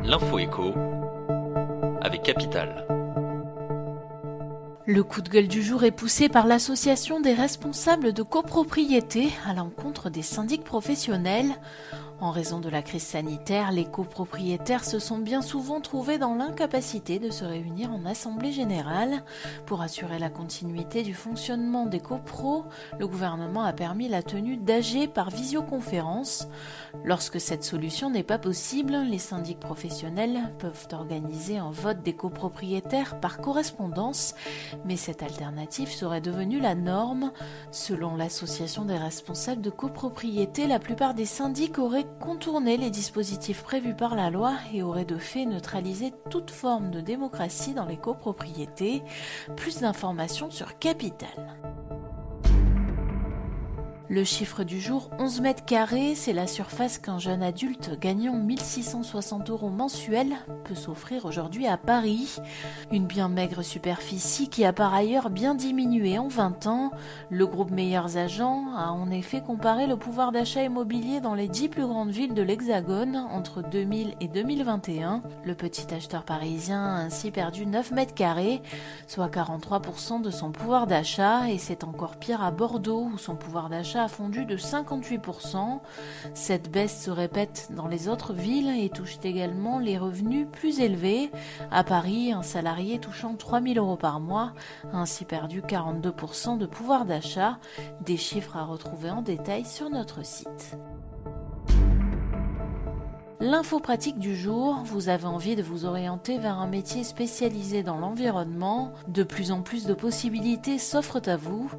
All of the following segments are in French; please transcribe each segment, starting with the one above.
L'info écho avec Capital. Le coup de gueule du jour est poussé par l'association des responsables de copropriété à l'encontre des syndics professionnels. En raison de la crise sanitaire, les copropriétaires se sont bien souvent trouvés dans l'incapacité de se réunir en assemblée générale. Pour assurer la continuité du fonctionnement des copros, le gouvernement a permis la tenue d'AG par visioconférence. Lorsque cette solution n'est pas possible, les syndics professionnels peuvent organiser un vote des copropriétaires par correspondance, mais cette alternative serait devenue la norme. Selon l'association des responsables de copropriété, la plupart des syndics auraient contourné les dispositifs prévus par la loi et auraient de fait neutralisé toute forme de démocratie dans les copropriétés. Plus d'informations sur Capital. Le chiffre du jour, 11 mètres carrés, c'est la surface qu'un jeune adulte gagnant 1660 € mensuels peut s'offrir aujourd'hui à Paris. Une bien maigre superficie qui a par ailleurs bien diminué en 20 ans. Le groupe Meilleurs Agents a en effet comparé le pouvoir d'achat immobilier dans les 10 plus grandes villes de l'Hexagone entre 2000 et 2021. Le petit acheteur parisien a ainsi perdu 9 mètres carrés, soit 43% de son pouvoir d'achat, et c'est encore pire à Bordeaux où son pouvoir d'achat a fondu de 58%. Cette baisse se répète dans les autres villes et touche également les revenus plus élevés. À Paris, un salarié touchant 3 000 € par mois a ainsi perdu 42% de pouvoir d'achat. Des chiffres à retrouver en détail sur notre site. L'info pratique du jour, vous avez envie de vous orienter vers un métier spécialisé dans l'environnement. De plus en plus de possibilités s'offrent à vous,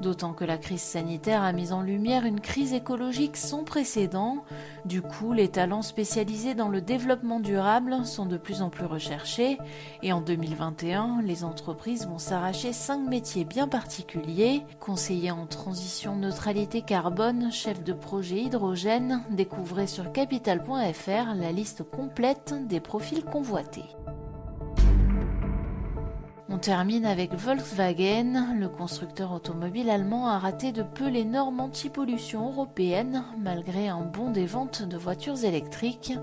d'autant que la crise sanitaire a mis en lumière une crise écologique sans précédent. Du coup, les talents spécialisés dans le développement durable sont de plus en plus recherchés et en 2021, les entreprises vont s'arracher 5 métiers bien particuliers. Conseiller en transition neutralité carbone, chef de projet hydrogène, découvrez sur capital.fr la liste complète des profils convoités. On termine avec Volkswagen. Le constructeur automobile allemand a raté de peu les normes anti-pollution européennes malgré un bond des ventes de voitures électriques.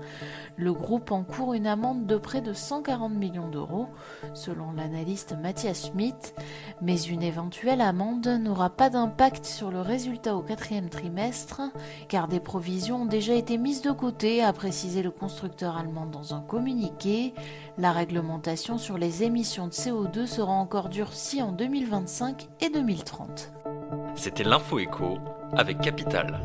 Le groupe encourt une amende de près de 140 millions d'euros, selon l'analyste Matthias Schmidt, mais une éventuelle amende n'aura pas d'impact sur le résultat au 4e trimestre, car des provisions ont déjà été mises de côté, a précisé le constructeur allemand dans un communiqué. La réglementation sur les émissions de CO2 sera encore durcie en 2025 et 2030. C'était l'Info écho avec Capital.